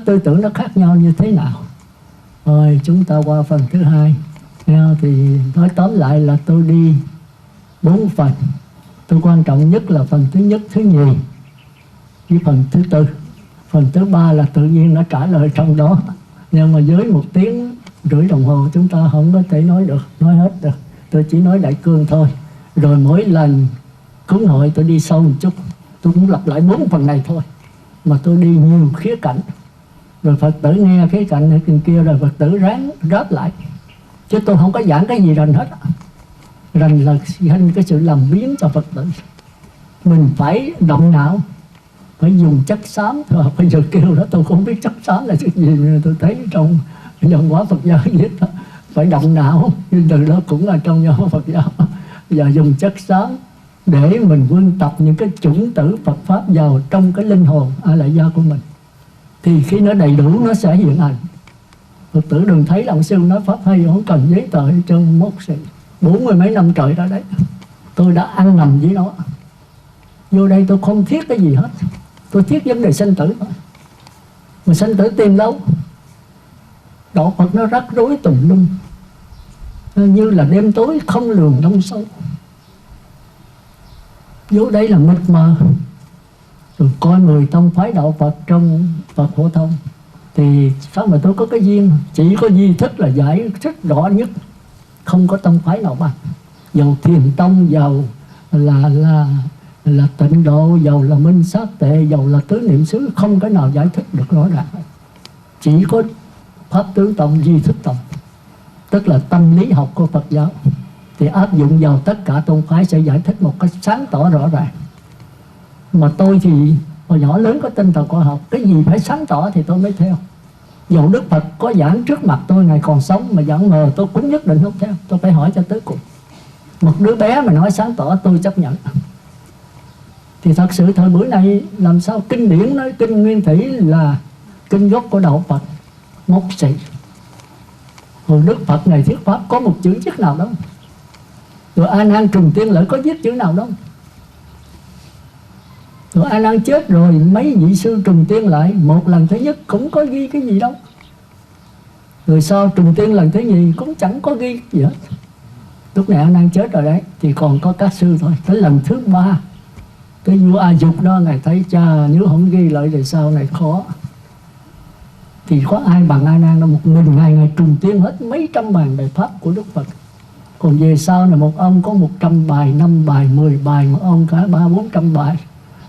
tư tưởng nó khác nhau như thế nào. Rồi chúng ta qua phần thứ hai. Thì nói tóm lại là tôi đi 4 phần. Tôi quan trọng nhất là phần thứ nhất, thứ nhì với phần thứ tư. Phần thứ ba là tự nhiên nó trả lời trong đó. Nhưng mà với 1 tiếng rưỡi đồng hồ chúng ta không có thể nói hết được. Tôi chỉ nói đại cương thôi. Rồi mỗi lần cúng hội tôi đi sâu một chút. Tôi cũng lặp lại 4 phần này thôi. Mà tôi đi nhiều khía cạnh. Rồi Phật tử nghe khía cạnh này kia rồi Phật tử ráng đáp lại. Chứ tôi không có giảng cái gì rành hết. Rành là hình cái sự làm biến cho Phật tử. Mình phải động não, phải dùng chất xám. Bây giờ kêu đó tôi không biết chất xám là cái gì. Tôi thấy trong dòng hóa Phật giáo viết đó, phải động não. Nhưng từ đó cũng là trong dòng hóa Phật giáo. Giờ dùng chất xám để mình vun tập những cái chủng tử Phật Pháp vào trong cái linh hồn A Lại Gia của mình. Thì khi nó đầy đủ nó sẽ hiện hành. Phật tử đừng thấy là ông sư nói Pháp hay, không cần giấy tờ hết trơn, mốt sự 40 mấy năm trời đó đấy. Tôi đã ăn nằm với nó. Vô đây tôi không thiết cái gì hết. Tôi thiết vấn đề sanh tử thôi. Mà sanh tử tìm đâu? Đạo Phật nó rắc rối tùm lum, như là đêm tối không lường đông sâu. Vô đây là mịt mờ. Rồi coi 10 tông phái đạo Phật trong Phật phổ thông. Thì sao mà tôi có cái duyên, chỉ có Di Thức là giải thích rõ nhất. Không có tông phái nào bằng. Dầu Thiền Tông, dầu là Tịnh Độ, dầu là Minh Sát Tệ, dầu là Tứ Niệm Xứ, không cái nào giải thích được rõ ràng. Chỉ có Pháp Tướng Tông, Di Thức Tông, tức là tâm lý học của Phật giáo, thì áp dụng vào tất cả tôn phái sẽ giải thích một cách sáng tỏ rõ ràng. Mà tôi thì hồi nhỏ lớn có tinh thần khoa học, cái gì phải sáng tỏ thì tôi mới theo. Dầu Đức Phật có giảng trước mặt tôi ngày còn sống mà giảng mờ tôi cũng nhất định không theo. Tôi phải hỏi cho tới cùng. Một đứa bé mà nói sáng tỏ tôi chấp nhận. Thì thật sự thời buổi này làm sao kinh điển nói kinh Nguyên Thủy là kinh gốc của đạo Phật, ngốc xị. Hồi Đức Phật này thuyết pháp có một chữ chức nào đâu. Rồi A Nan Trùng Tiên Lợi có viết chữ nào đâu. Rồi A Nan chết rồi mấy vị sư trùng tiên lại, một lần thứ nhất cũng có ghi cái gì đâu. Rồi sau trùng tiên lần thứ nhì cũng chẳng có ghi gì hết. Lúc này A Nan chết rồi đấy, thì còn có các sư thôi. Tới lần thứ 3, cái vua A Dục đó, ngài thấy cha nếu không ghi lại thì sau này khó. Thì có ai bằng A Nan đâu, một mình ngài trùng tiên hết mấy trăm bài bài pháp của Đức Phật. Còn về sau này một ông có 100 bài, 5 bài, 10 bài, một ông cả 300-400 bài,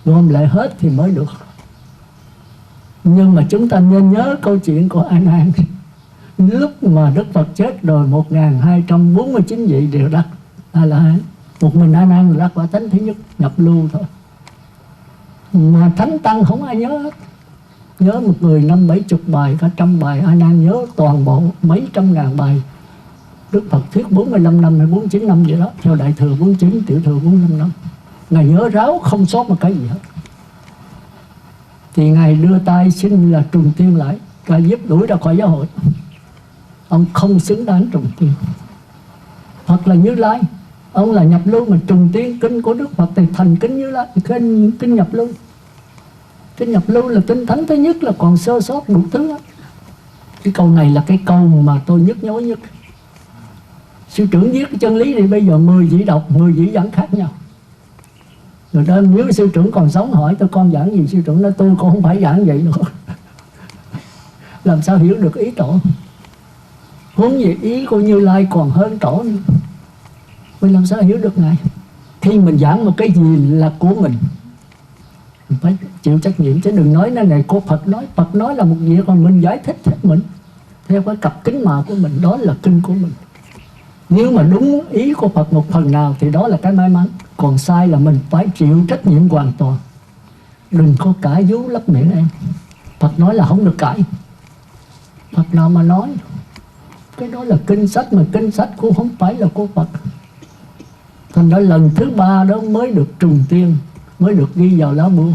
gom lại hết thì mới được. Nhưng mà chúng ta nên nhớ câu chuyện của A Nan. Lúc mà Đức Phật chết rồi 1249 vị đều đắc A-la-hán. Một mình A Nan đắc quả tánh thứ nhất, nhập lưu thôi. Mà thánh tăng không ai nhớ hết. Nhớ một người 50-70 bài, cả 100 bài. A Nan nhớ toàn bộ mấy trăm ngàn bài. Đức Phật thuyết 45 năm hay 49 năm vậy đó. Theo Đại Thừa 49, Tiểu Thừa 45 năm. Ngài nhớ ráo không sót một cái gì hết. Thì Ngài đưa tay xin là trùng tiên lại, cả giúp đuổi ra khỏi giáo hội. Ông không xứng đáng trùng tiên. Phật là Như Lai, ông là nhập lưu mà trùng tiên. Kinh của Đức Phật thì thành kinh Như Lai, kinh nhập lưu. Kinh nhập lưu là tinh thánh thứ nhất, là còn sơ sót đủ thứ hết. Cái câu này là cái câu mà tôi nhức nhối nhất. Sư trưởng viết cái chân lý thì bây giờ 10 vị đọc, 10 vị giảng khác nhau. Rồi đó, nếu sư trưởng còn sống hỏi tôi con giảng gì, sư trưởng nói tôi cũng không phải giảng vậy nữa. Làm sao hiểu được ý tổ? Huống gì ý của Như Lai còn hơn tổ nữa. Mình làm sao hiểu được Ngài? Khi mình giảng một cái gì là của mình phải chịu trách nhiệm, chứ đừng nói cái này của Phật nói. Phật nói là một việc, còn mình giải thích hết mình theo cái cặp kính màu của mình, đó là kinh của mình. Nếu mà đúng ý của Phật một phần nào thì đó là cái may mắn. Còn sai là mình phải chịu trách nhiệm hoàn toàn. Đừng có cãi vú lấp miệng em. Phật nói là không được cãi. Phật nào mà nói cái đó là kinh sách, mà kinh sách cũng không phải là của Phật. Thành ra lần thứ 3 đó mới được trùng tiên, mới được ghi vào lá bùa.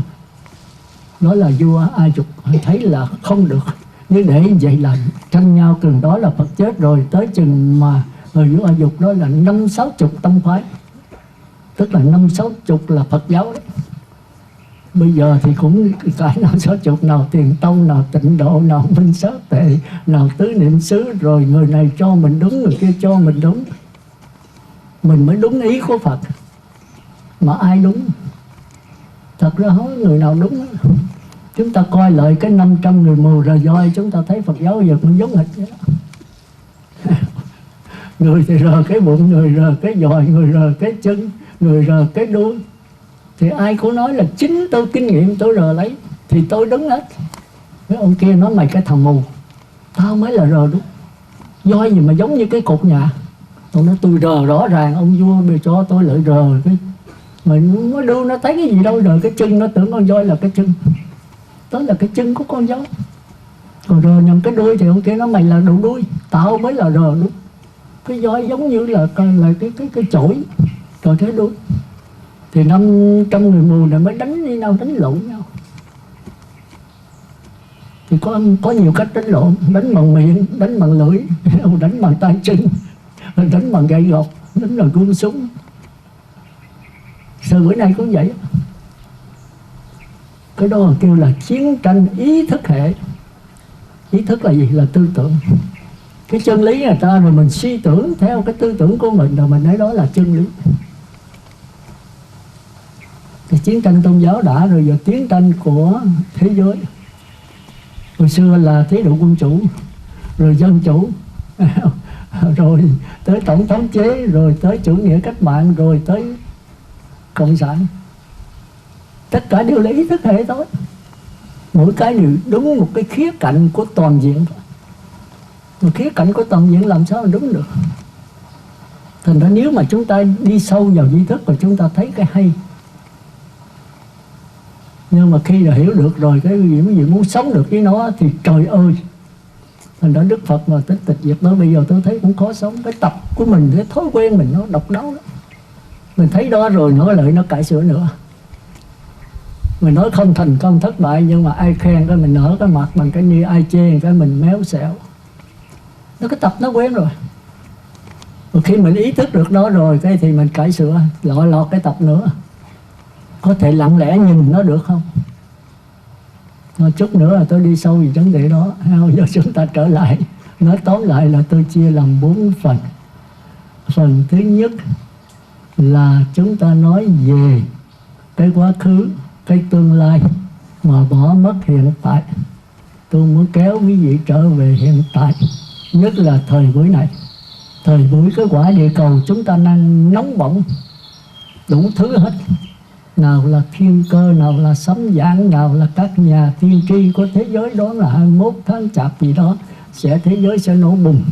Đó là vua A Dục thấy là không được. Nếu để vậy là tranh nhau, chừng đó là Phật chết rồi. Tới chừng mà người vua A Dục đó là 50-60 tông phái, tức là 50-60 là Phật giáo đấy. Bây giờ thì cũng cái nào sáu chục, nào tiền tông, nào tịnh độ, nào minh sát tệ, nào tứ niệm xứ, rồi người này cho mình đúng, người kia cho mình đúng. Mình mới đúng ý của Phật. Mà ai đúng? Thật ra không có người nào đúng đó. Chúng ta coi lại cái 500 người mù rờ voi, chúng ta thấy Phật giáo giờ cũng giống hệt vậy đó. Người thì rờ cái bụng, người rờ cái dòi, người rờ cái chân, người rờ cái đuôi. Thì ai cũng nói là chính tôi kinh nghiệm tôi rờ lấy thì tôi đúng hết. Cái ông kia nói mày cái thằng mù, tao mới là rờ đúng. Voi gì mà giống như cái cột nhà. Tôi nói tôi rờ rõ ràng, ông vua bây cho tôi lại rờ cái. Mình nó đưa nó thấy cái gì đâu, rờ cái chân nó tưởng con voi là cái chân. Đó là cái chân của con voi. Còn rờ nhầm cái đuôi thì ông kia nói mày là đầu đuôi, tao mới là rờ đúng. Cái voi giống như là cái chổi, rồi cái đuôi. Thì 500 người mù này mới đánh đi nhau, đánh lộn nhau. Thì có nhiều cách đánh lộn, đánh bằng miệng, đánh bằng lưỡi, đánh bằng tay chân, đánh bằng gậy gộc, đánh bằng cung súng. Sự bữa nay cũng vậy. Cái đó kêu là chiến tranh ý thức hệ. Ý thức là gì? Là tư tưởng. Cái chân lý người ta rồi mình suy tưởng theo cái tư tưởng của mình, rồi mình nói đó là chân lý. Thì chiến tranh tôn giáo đã, rồi giờ chiến tranh của thế giới. Hồi xưa là chế độ quân chủ, rồi dân chủ, rồi tới tổng thống chế, rồi tới chủ nghĩa cách mạng, rồi tới cộng sản. Tất cả đều là ý thức hệ thôi. Mỗi cái đều đúng một cái khía cạnh của toàn diện thôi. Một khía cạnh của toàn diện làm sao mà đúng được. Thành ra nếu mà chúng ta đi sâu vào di thức, rồi chúng ta thấy cái hay. Nhưng mà khi là hiểu được rồi cái gì muốn sống được với nó thì trời ơi. Thành ra Đức Phật mà tích tịch diệt đó, bây giờ tôi thấy cũng khó sống. Cái tập của mình, cái thói quen mình nó độc đáo lắm. Mình thấy đó rồi nó lại nó cải sửa nữa. Mình nói không thành công thất bại, nhưng mà ai khen cái mình nở cái mặt bằng cái như, ai chê cái mình méo xẹo. Nó cái tập nó quen rồi. Và khi mình ý thức được đó rồi cái thì mình cải sửa, lọt cái tập nữa. Có thể lặng lẽ nhìn nó được không? Một chút nữa là tôi đi sâu về vấn đề đó. Giờ chúng ta trở lại. Nói tóm lại là tôi chia làm 4 phần. Phần thứ nhất là chúng ta nói về cái quá khứ, cái tương lai, mà bỏ mất hiện tại. Tôi muốn kéo quý vị trở về hiện tại, nhất là thời buổi này. Thời buổi cái quả địa cầu chúng ta đang nóng bỏng đủ thứ hết. Nào là thiên cơ, nào là sấm giảng, nào là các nhà tiên tri của thế giới đó là 21 tháng Chạp gì đó, thế giới sẽ nổ bùng.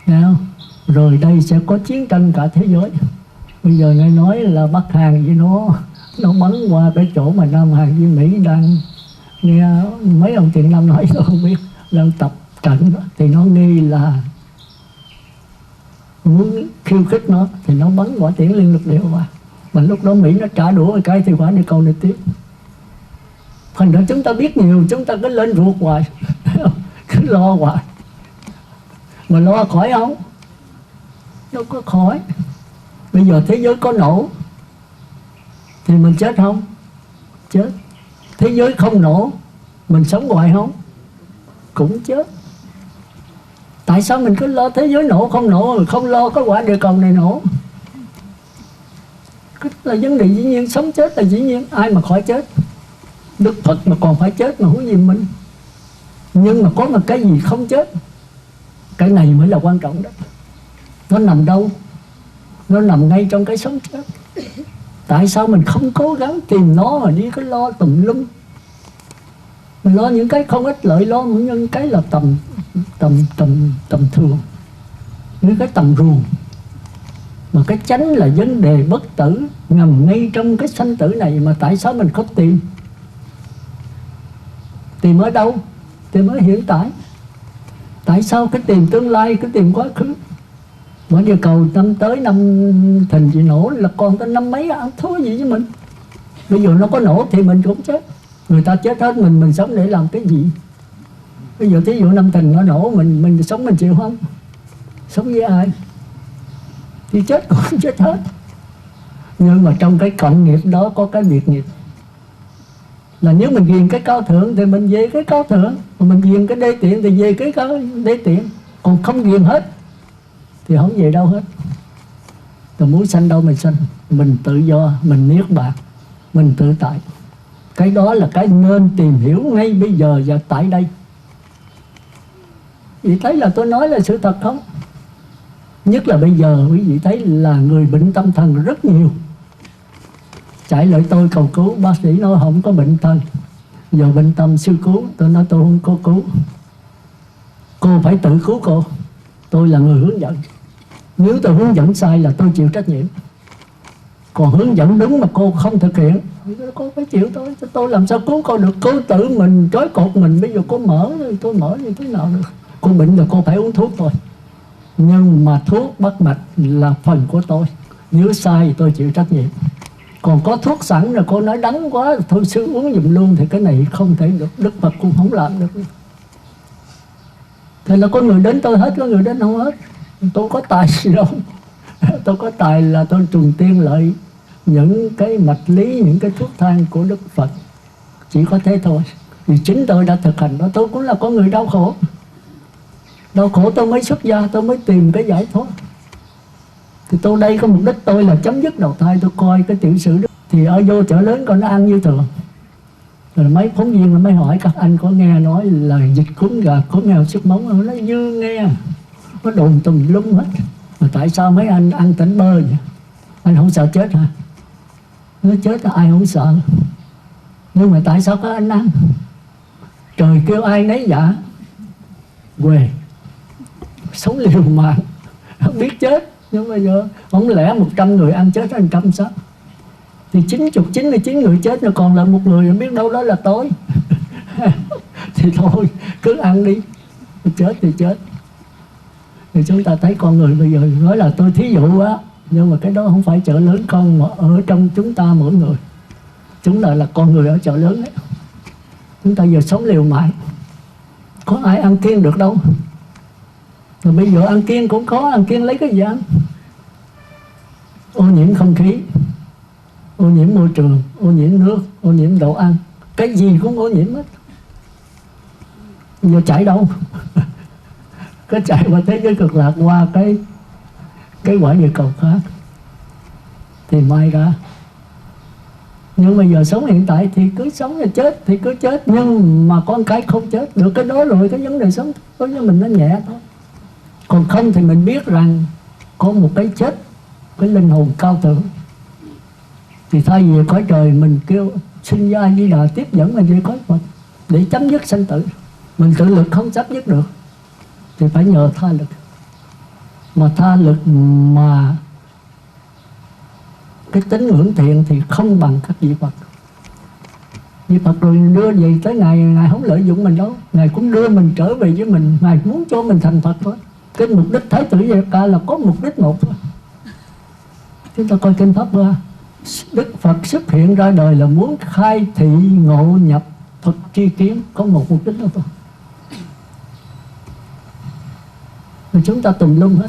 Thấy không? Rồi đây sẽ có chiến tranh cả thế giới. Bây giờ nghe nói là Bắc Hàn với nó bắn qua cái chỗ mà Nam Hàn với Mỹ đang nghe mấy ông Tiền Lâm nói, tôi không biết, đang tập trận đó. Thì nó nghi là muốn khiêu khích nó, thì nó bắn quả tiễn liên lục địa qua. Mà lúc đó Mỹ nó trả đũa cái thì quả địa cầu này tiếp. Thành ra chúng ta biết nhiều, chúng ta cứ lên ruột hoài, cứ lo hoài. Mà lo khỏi không? Đâu có khỏi. Bây giờ thế giới có nổ thì mình chết không? Chết. Thế giới không nổ, mình sống hoài không? Cũng chết. Tại sao mình cứ lo thế giới nổ không nổ, rồi không lo cái quả địa cầu này nổ? Là vấn đề dĩ nhiên, sống chết là dĩ nhiên, ai mà khỏi chết. Đức Phật mà còn phải chết mà huống gì mình. Nhưng mà có một cái gì không chết, cái này mới là quan trọng đó. Nó nằm đâu? Nó nằm ngay trong cái sống chết. Tại sao mình không cố gắng tìm nó mà đi cái lo tùm lum? Mình lo những cái không ích lợi, lo những cái là tầm thường, những cái tầm ruồng. Mà cái chánh là vấn đề bất tử nằm ngay trong cái sanh tử này, mà tại sao mình không tìm? Tìm ở đâu? Tìm ở hiện tại. Tại sao cái tìm tương lai, cái tìm quá khứ? Quả địa cầu năm tới năm Thìn chị nổ là còn tới năm mấy ăn thua gì với mình. Bây giờ nó có nổ thì mình cũng chết. Người ta chết hết, mình sống để làm cái gì? Bây giờ thí dụ năm Thìn nó nổ, mình sống mình chịu không? Sống với ai? Thì chết cũng chết hết. Nhưng mà trong cái cộng nghiệp đó có cái biệt nghiệp. Là nếu mình ghiền cái cao thượng thì mình về cái cao thượng, mà mình ghiền cái đê tiện thì về cái đê tiện. Còn không ghiền hết thì không về đâu hết. Rồi muốn sanh đâu mình sanh, mình tự do, mình niết bàn, mình tự tại. Cái đó là cái nên tìm hiểu ngay bây giờ và tại đây. Vì thấy là tôi nói là sự thật không? Nhất là bây giờ quý vị thấy là người bệnh tâm thần rất nhiều, chạy lại tôi cầu cứu. Bác sĩ nói không có bệnh thần, giờ bệnh tâm sư cứu. Tôi nói tôi không có cứu, cô phải tự cứu cô. Tôi là người hướng dẫn, nếu tôi hướng dẫn sai là tôi chịu trách nhiệm. Còn hướng dẫn đúng mà cô không thực hiện, cô phải chịu tôi làm sao cứu cô được. Cô tự mình trói cột mình. Bây giờ cô mở thì tôi mở như thế nào được. Cô bệnh là cô phải uống thuốc thôi, nhưng mà thuốc bắt mạch là phần của tôi. Nếu sai thì tôi chịu trách nhiệm. Còn có thuốc sẵn rồi cô nói đắng quá thôi sư uống giùm luôn, thì cái này không thể được. Đức Phật cũng không làm được. Thì là có người đến tôi hết, có người đến không hết. Tôi có tài gì đâu. Tôi có tài là tôi trùng tiên lợi những cái mạch lý, những cái thuốc thang của Đức Phật. Chỉ có thế thôi. Vì chính tôi đã thực hành đó. Tôi cũng là có người đau khổ. Đau khổ tôi mới xuất gia, tôi mới tìm cái giải thoát. Thì tôi đây có mục đích tôi là chấm dứt đầu thai. Tôi coi cái tiểu sử đó. Thì ở vô chợ lớn còn nó ăn như thường. Rồi mấy phóng viên mới hỏi các anh có nghe nói là dịch cúm gà, cúm mèo sức móng. Nó dư nghe, nó đồn tùm lum hết. Mà tại sao mấy anh ăn tỉnh bơ vậy? Anh không sợ chết hả? Nó chết ai không sợ. Nhưng mà tại sao các anh ăn? Trời kêu ai nấy dạ. Quê, sống liều mạng, không biết chết. Nhưng bây giờ không lẽ 100 người ăn chết 100 sao? Thì 99 người chết rồi còn lại một người biết đâu đó là tối. Thì thôi cứ ăn đi, chết thì chết. Thì chúng ta thấy con người bây giờ, nói là tôi thí dụ á, nhưng mà cái đó không phải chợ lớn không, mà ở trong chúng ta mỗi người. Chúng ta là con người ở chợ lớn đấy. Chúng ta giờ sống liều mạng, có ai ăn kiêng được đâu. Rồi bây giờ ăn kiêng cũng có, ăn kiêng lấy cái gì ăn? Ô nhiễm không khí, ô nhiễm môi trường, ô nhiễm nước, ô nhiễm đồ ăn. Cái gì cũng ô nhiễm hết. Giờ chạy đâu? Có chạy qua thế giới cực lạc, qua cái quả địa cầu khác thì may ra. Nhưng mà giờ sống hiện tại thì cứ sống là chết thì cứ chết. Nhưng mà có cái không chết được, cái đó rồi cái vấn đề sống đối với mình nó nhẹ thôi. Còn không thì mình biết rằng có một cái chết, cái linh hồn cao thượng. Thì thay vì cõi trời mình kêu sinh ra Di Đà tiếp dẫn mình về cõi Phật để chấm dứt sanh tử. Mình tự lực không chấm dứt được thì phải nhờ tha lực. Mà tha lực mà cái tính ngưỡng thiện thì không bằng các vị Phật. Vị Phật rồi đưa về tới Ngài không lợi dụng mình đâu. Ngài cũng đưa mình trở về với mình. Ngài muốn cho mình thành Phật thôi. Cái mục đích Thái tử Về Ca là có mục đích một thôi. Chúng ta coi Kinh Pháp Hoa, Đức Phật xuất hiện ra đời là muốn khai thị ngộ nhập Phật tri kiến. Có một mục đích đó thôi. Rồi chúng ta tùm lum hết.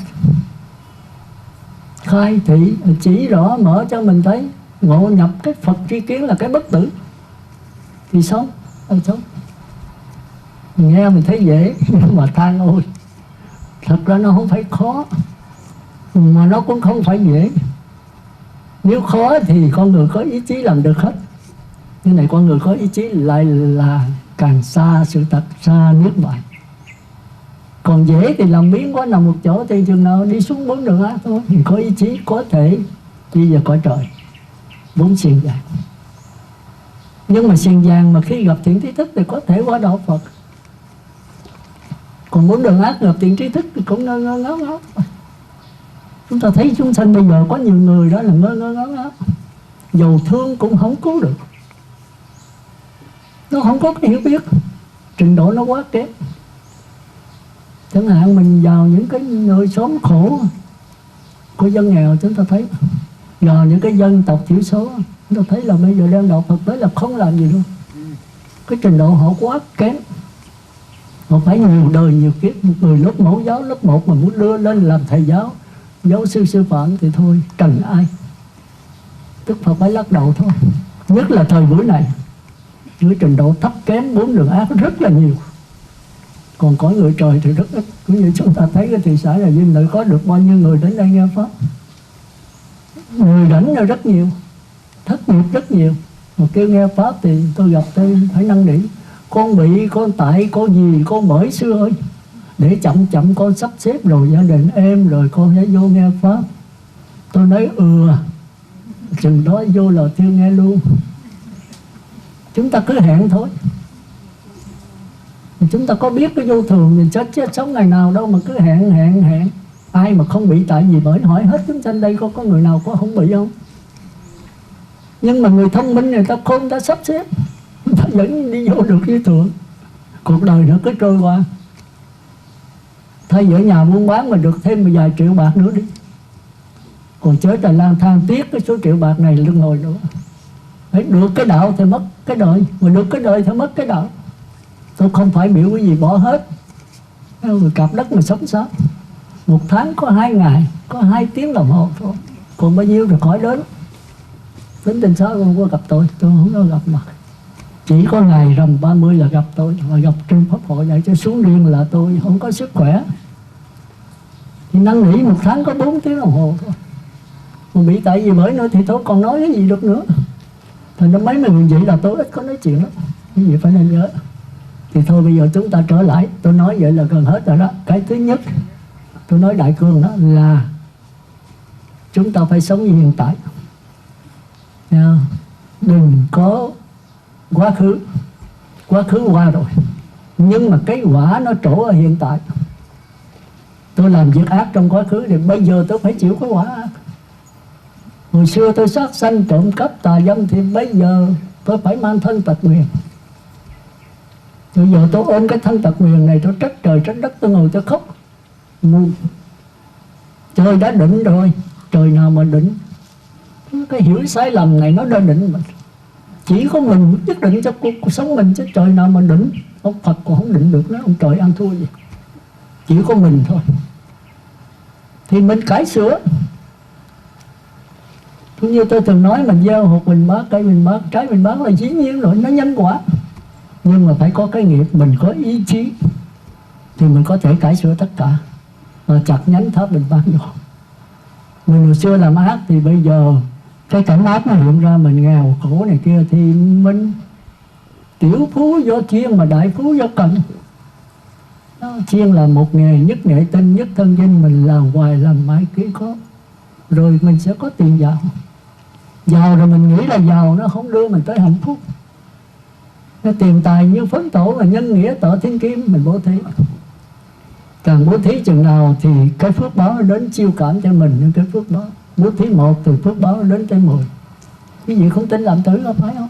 Khai thị chỉ rõ mở cho mình thấy ngộ nhập cái Phật tri kiến là cái bất tử thì sống. Sống nghe mình thấy dễ nhưng mà than ôi, thật ra nó không phải khó, mà nó cũng không phải dễ. Nếu khó thì con người có ý chí làm được hết. Như này con người có ý chí lại là càng xa sự thật, xa niết bàn. Còn dễ thì làm biến quá, nằm một chỗ thì chừng nào đi xuống 4 đường ác thôi. Thì có ý chí có thể đi vào cõi trời 4 xiềng vàng. Nhưng mà xiềng vàng mà khi gặp thiện trí thức thì có thể qua đạo Phật. Còn 4 đường ác gặp thiện trí thức thì cũng ngơ ngáo ngáo. Chúng ta thấy chúng sanh bây giờ có nhiều người đó là ngơ ngáo ngáo. Dầu thương cũng không cứu được. Nó không có cái hiểu biết, trình độ nó quá kém. Chẳng hạn mình vào những cái nơi xóm khổ của dân nghèo, chúng ta thấy vào những cái dân tộc thiểu số, chúng ta thấy là bây giờ đem đạo Phật tới là không làm gì luôn. Cái trình độ họ quá kém. Họ phải nhiều đời nhiều kiếp. Một người lớp mẫu giáo lớp 1 mà muốn đưa lên làm thầy giáo, giáo sư sư phạm thì thôi trần ai. Tức Phật phải lắc đầu thôi. Nhất là thời buổi này, Dưới trình độ thấp kém 4 đường ác rất là nhiều. Còn cõi người trời thì rất ít. Cũng như chúng ta thấy cái thị xã là Vinh Lợi có được bao nhiêu người đến đây nghe pháp. Người rảnh là rất nhiều, thất nghiệp rất nhiều. Mà kêu nghe pháp thì tôi gặp tôi phải năn nỉ. Con bị, con tại, con gì, con bởi xưa ơi. Để chậm chậm con sắp xếp rồi gia đình em rồi con sẽ vô nghe pháp. Tôi nói chừng đó vô là tiêu nghe luôn. Chúng ta cứ hẹn thôi. Chúng ta có biết cái vô thường thì chết sống ngày nào đâu mà cứ hẹn. Ai mà không bị tại vì bởi, hỏi hết chúng sanh đây có người nào có không bị không? Nhưng mà người thông minh người ta khôn, người ta sắp xếp, người ta vẫn đi vô được với thường. Cuộc đời nó cứ trôi qua. Thay ở nhà buôn bán mà được thêm vài triệu bạc nữa đi. Còn chết là lang thang tiếc cái số triệu bạc này lưng hồi nữa. Phải được cái đạo thì mất cái đời, mà được cái đời thì mất cái đạo. Tôi không phải biểu cái gì bỏ hết. Người cặp đất mà sống sao? Một tháng có 2 ngày, có 2 tiếng đồng hồ thôi. Còn bao nhiêu rồi khỏi đến. Tính tình sao không có gặp tôi không có gặp mặt. Chỉ có ngày rằm 30 là gặp tôi, và gặp trên pháp hội này cho xuống riêng là tôi không có sức khỏe. Thì năn nỉ một tháng có 4 tiếng đồng hồ thôi. Mà bị tại vì bởi nữa thì tôi còn nói cái gì được nữa. Thành ra mấy người vậy là tôi ít có nói chuyện lắm. Cái gì phải nên nhớ. Thì thôi bây giờ chúng ta trở lại. Tôi nói vậy là gần hết rồi đó. Cái thứ nhất tôi nói đại cương đó là chúng ta phải sống như hiện tại. Đừng có quá khứ. Quá khứ qua rồi, nhưng mà cái quả nó trổ ở hiện tại. Tôi làm việc ác trong quá khứ thì bây giờ tôi phải chịu cái quả ác. Hồi xưa tôi sát sanh trộm cắp tà dâm thì bây giờ tôi phải mang thân tật nguyền. Bây giờ tôi ôm cái thân tật nguyền này, tôi trách trời trách đất, tôi ngồi tôi khóc. Trời đã định rồi, trời nào mà định. Cái hiểu sai lầm này nó đã định mình. Chỉ có mình quyết định cho cuộc sống mình, chứ trời nào mà định. Ông Phật còn không định được nữa, ông trời ăn thua gì. Chỉ có mình thôi. Thì mình cải sửa. Cũng như tôi từng nói, mình gieo hột mình bác, cây mình bác, trái mình bác là dĩ nhiên rồi, nó nhân quả. Nhưng mà phải có cái nghiệp, mình có ý chí thì mình có thể cải sửa tất cả. Và chặt nhánh tháp mình ban vô. Mình hồi xưa làm ác thì bây giờ cái cảnh ác nó hiện ra, mình nghèo khổ này kia thì mình tiểu phú do chiên mà đại phú do cần. Chiên là một nghề, nhất nghệ tinh, nhất thân danh, mình làm hoài làm mãi cứ có. Rồi mình sẽ có tiền giàu. Giàu rồi mình nghĩ là giàu nó không đưa mình tới hạnh phúc. Cái tiền tài như phấn tổ và nhân nghĩa tợ thiên kim mình bố thí. Càng bố thí chừng nào thì cái phước báo nó đến chiêu cảm cho mình. Những cái phước báo bố thí 1 thì phước báo nó đến tới 10. Cái gì không tin làm thử có phải không?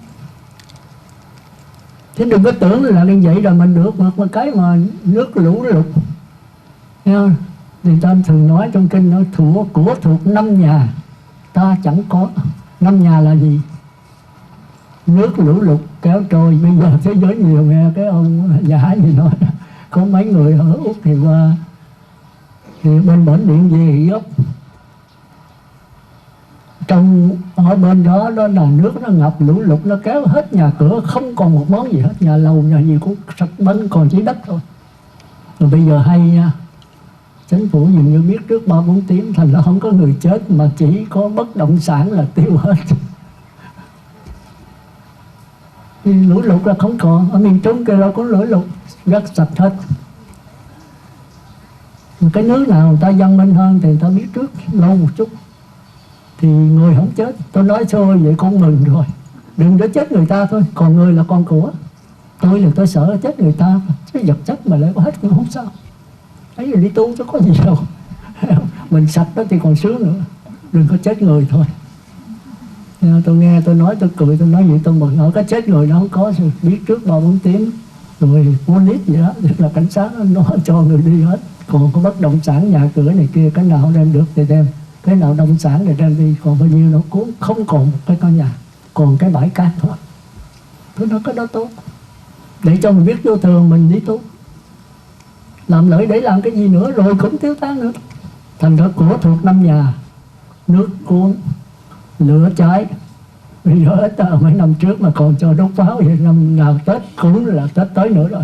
Chứ đừng có tưởng là như vậy rồi mình được một cái mà nước lũ lụt. Nghe không? Thì ta thường nói trong kinh nó của thuộc 5 nhà ta chẳng có. 5 nhà là gì? Nước lũ lụt kéo trôi. Bây giờ thế giới nhiều, nghe cái ông giả gì nói có mấy người ở Úc thì qua thì bên bển điện về gốc trong ở bên đó là nước nó ngập lũ lụt, nó kéo hết nhà cửa, không còn một món gì hết, nhà lầu nhà gì cũng sạch bánh, còn chỉ đất thôi. Rồi bây giờ hay nha, chính phủ dường như biết trước 3-4 tiếng, thành ra không có người chết mà chỉ có bất động sản là tiêu hết. Thì lũ lụt là không còn. Ở miền Trung kia đâu có lũ lụt, rất sạch hết. Cái nước nào người ta văn minh hơn thì người ta biết trước lâu một chút thì người không chết. Tôi nói thôi vậy con mừng rồi. Đừng để chết người ta thôi, còn người là con của. Tôi là tôi sợ chết người ta, chứ vật chất mà lại có hết cũng không sao. Ấy là đi tu chứ có gì đâu. Mình sạch đó thì còn sướng nữa. Đừng có chết người thôi. Tôi nghe tôi nói tôi cười, tôi nói vậy tôi mừng. Ở cái chết người nó không có rồi, biết trước 3-4 tiếng rồi police gì đó, tức là cảnh sát nó cho người đi hết. Còn có bất động sản nhà cửa này kia, cái nào đem được thì đem, cái nào động sản thì đem đi, còn bao nhiêu nó cuốn, không còn một cái căn nhà, còn cái bãi cát thôi. Tôi nói cái đó tốt, để cho mình biết vô thường mình đi tu. Làm lợi để làm cái gì nữa rồi cũng tiêu tan nữa. Thành ra của thuộc 5 nhà, nước cuốn, lửa cháy, Bây giờ ít mấy năm trước mà còn cho đốt pháo thì năm nào Tết cũng là Tết tới nữa rồi.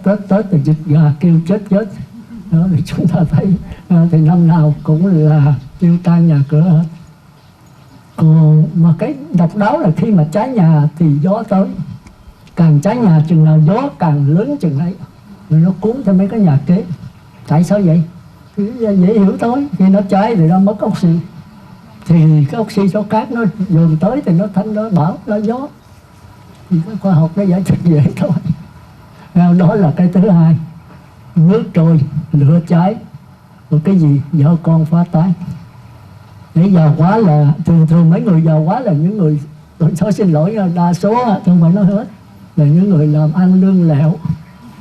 Tết thì dịch gà kêu chết. Đó, thì chúng ta thấy thì năm nào cũng là tiêu tan nhà cửa hết. Còn mà cái độc đáo là khi mà cháy nhà thì gió tới, càng cháy nhà chừng nào gió càng lớn chừng ấy, rồi nó cuốn theo mấy cái nhà kế. Tại sao vậy? Thì dễ hiểu thôi, khi nó cháy thì nó mất oxy, thì cái oxy số cát nó dồn tới thì nó thành nó bão nó gió. Thì cái khoa học nó giải thích vậy thôi. Đó là cái thứ hai. Nước trôi, lửa cháy, rồi cái gì? Vợ con phá tán. Để giàu quá là thường mấy người giàu quá là những người, tôi xin lỗi, đa số không phải nói hết, là những người làm ăn lương lẹo,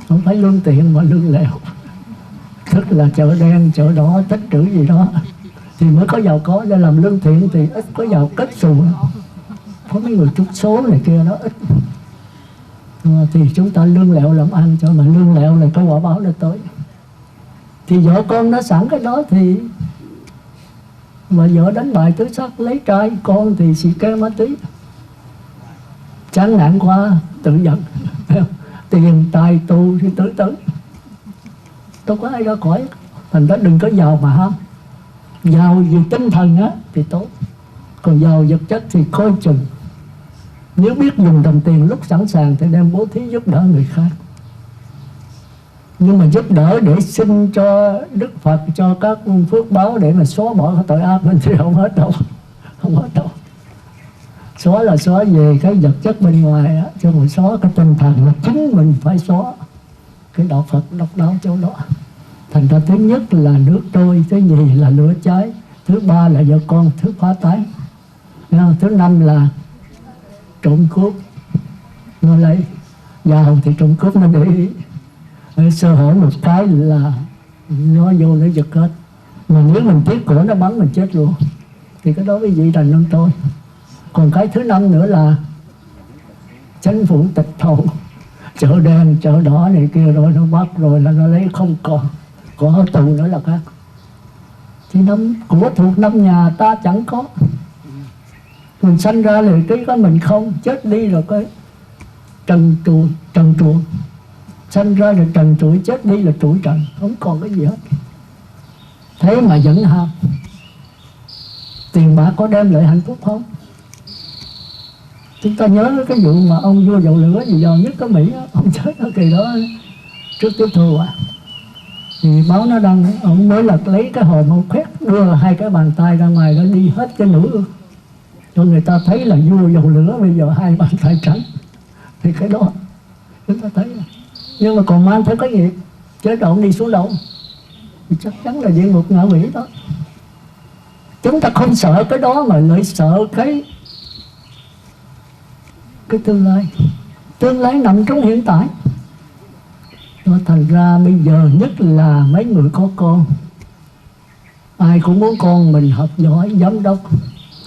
không phải lương tiện mà lương lẹo, tức là chợ đen chợ đỏ tích trữ gì đó thì mới có giàu có. Để làm lương thiện thì ít có giàu kết xù. Có mấy người trúng số này kia nó ít. Thì chúng ta lương lẹo làm ăn cho mà lương lẹo là có quả báo đã tới. Thì vợ con nó sẵn cái đó thì mà vợ đánh bài tứ sắc lấy trai, con thì xì ke ma túy, chán nản quá tự giận. Tiền tài tù thì tự tử, đâu có ai ra khỏi. Thành ra đừng có giàu mà ham. Giàu vì tinh thần á thì tốt, còn giàu vật chất thì coi chừng. Nếu biết dùng đồng tiền lúc sẵn sàng thì đem bố thí giúp đỡ người khác. Nhưng mà giúp đỡ để xin cho Đức Phật, cho các phước báo để mà xóa bỏ cái tội ác mình thì không hết đâu. Không hết đâu. Xóa là xóa về cái vật chất bên ngoài á, chứ mà xóa cái tinh thần là chính mình phải xóa. Cái đạo Phật độc đáo chỗ đó. Thành ra thứ nhất là nước trôi, thứ nhì là lửa cháy, thứ ba là vợ con thứ phá tán, thứ năm là trộm cướp. Nó lấy giàu thì trộm cướp nó để ý, sơ hở một cái là nó vô nó giật hết. Mà nếu mình tiếc cổ nó bắn mình chết luôn. Thì cái đó cái gì đành hơn tôi. Còn cái thứ năm nữa là chính phủ tịch thổ, chợ đen chợ đỏ này kia rồi nó bắt rồi là nó lấy không còn ở tù nữa là khác. Thì của thuộc năm nhà ta chẳng có. Mình sanh ra thì cái mình không, chết đi rồi cái trần truồng. Sanh ra rồi trần trụi, chết đi là trụi trần, không còn cái gì hết. Thế mà vẫn ham. Tiền bạc có đem lại hạnh phúc không? Chúng ta nhớ cái vụ mà ông vua dầu lửa gì giàu nhất ở Mỹ, ông chết ở kỳ đó trước tiếp thu thì báo nó đăng, ông mới là lấy cái hồi một khoét đưa hai cái bàn tay ra ngoài đó đi hết cái nửa cho người ta thấy là vua dầu lửa bây giờ hai bàn tay trắng. Thì cái đó chúng ta thấy. Nhưng mà còn mang theo cái nghiệp, chết rồi ông đi xuống đâu thì chắc chắn là địa ngục ngạ quỷ đó. Chúng ta không sợ cái đó mà lại sợ cái tương lai nằm trong hiện tại. Nó thành ra bây giờ nhất là mấy người có con, ai cũng muốn con mình học giỏi, giám đốc.